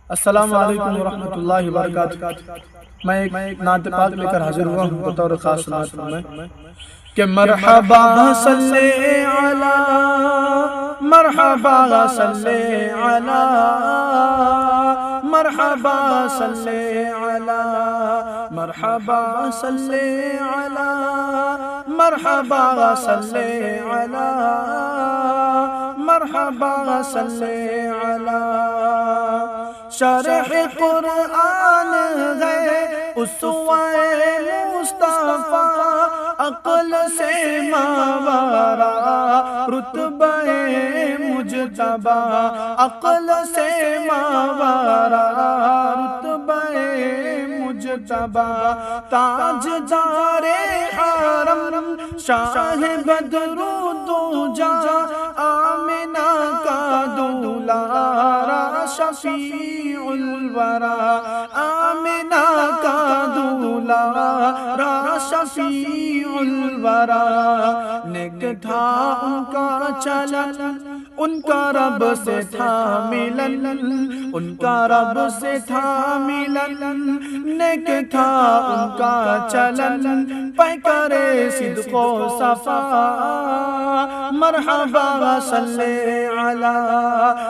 السلام علیکم ورحمۃ اللہ وبرکاتہ۔ میں ایک نعت پاک لے کر حاضر ہوا ہوں بطور خاص نعت میں کہ مرحبا صلی علی مرحبا صلی علی مرحبا صلی علی مرحبا صلی علی مرحبا صلی علی مرحبا صلی علی شرح قرآن ہے اسوہ مصطفیٰ عقل سے ماورا رتبہ مجتبی عقل سے ماورا رتبہ مجتبی تاجدار حرم شاہ بدر الدجا آمنہ کا دولارا شفیع الورا آمنہ کا دولارا شفیع الورا نیک تھا ان کا چلن ان کا رب سے تھا ملن ان کا رب سے تھا ملن نیک تھا ان کا چلن پیکر صدق و صفا مرحبا صلی علی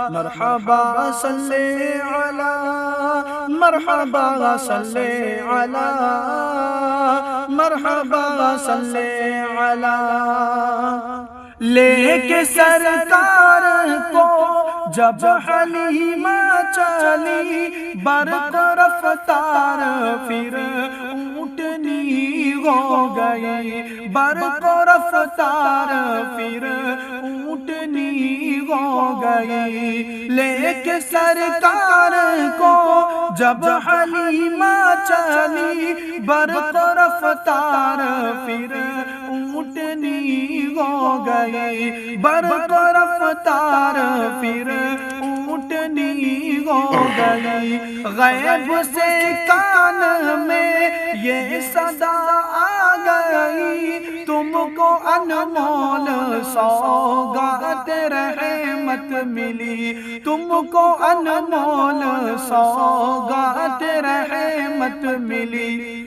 مرحبا صلی علی مرحبا صلی علی مرحبا صلی علی لے کے سرکار کو جب حلیمہ چلی برق رفتار پھر اونٹنی ہو گئی برق رفتار پھر اونٹنی ہو گئی لے کے سرکار کو جب حلیمہ چلی برق رفتار پھر اونٹنی ہو گئی برق رفتار پھر اونٹنی ہو گئی غیب سے کان میں یہ صدا آ گئی تم کو انمول سوغات رحمت ملی تم کو انمول سوغات رحمت ملی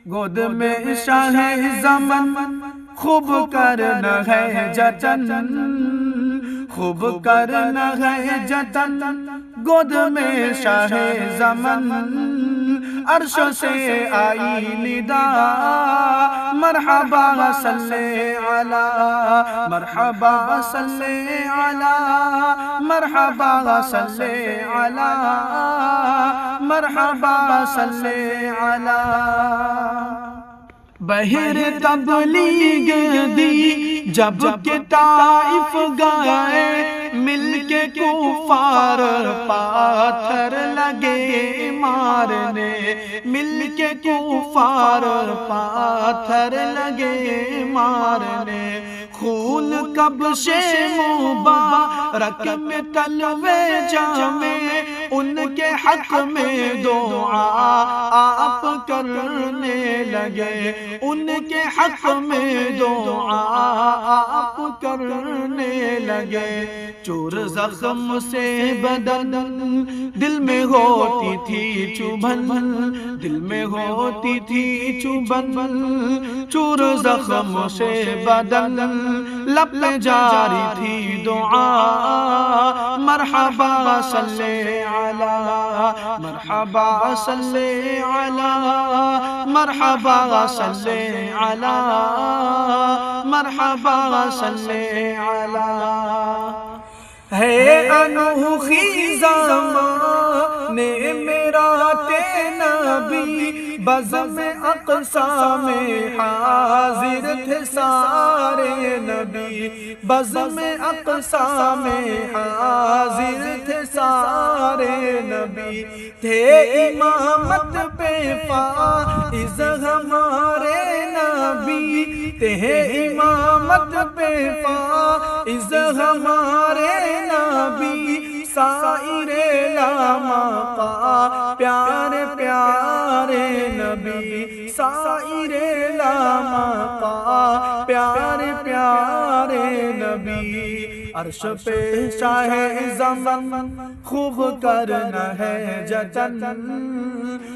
گود میں شاہ زمن خوب کرنا ہے جتن خوب کرنا ہے جتن گود میں شاہ زمن عرش سے آئی ندا مرحبا صلی علی مرحبا صلی علی مرحبا صلی علی مرحبا صلی علی بہر تبلیغ دی جب کہ طائف گئے مل کے کفار پاتھر لگے مارنے مل کے کفار پاتھر لگے مارنے خون کبش مبارک میں تلوے جامے ان کے حق میں دعا آپ کرنے لگے ان کے حق میں دعا آپ کرنے لگے چور زخم سے بدن دل میں ہوتی تھی چبھن دل میں ہوتی تھی چبھن چور زخم سے بدن لب پہ جاری تھی دعا مرحبا صلی علی مرحبا صلی علی مرحبا صلی علی مرحبا صلی علی ہے انوکھی زمانے میرا نبی بزم اقصیٰ میں حاضر تھے سارے نبی بزم اقصیٰ میں حاضر تھے سارے نبی تھے امامت پہ فائز ہمارے نبی تھے امامت پہ فائز ہمارے نبی سائر لامقا پیارے پیارے نبی سائر لامقا پیارے پیارے نبی عرش پہ شاہ زمان خوب کرنا ہے جتن،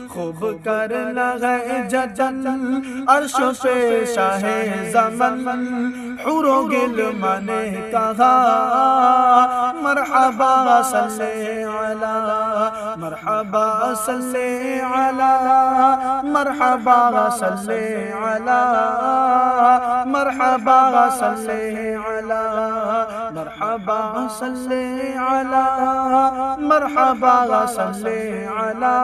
خوب کرنا ہے جتن، عرش پہ شاہ زمان حور و غلمان نے کہا مرحبا صلی علی، مرحبا صلی علی، مرحبا صلی علی، مرحبا صلی علی، مرحبا صلی علی، مرحبا صلی علی،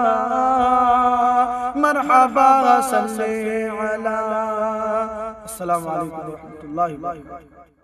مرحبا صلی علی۔ السلام علیکم ورحمۃ اللہ وبرکاتہ۔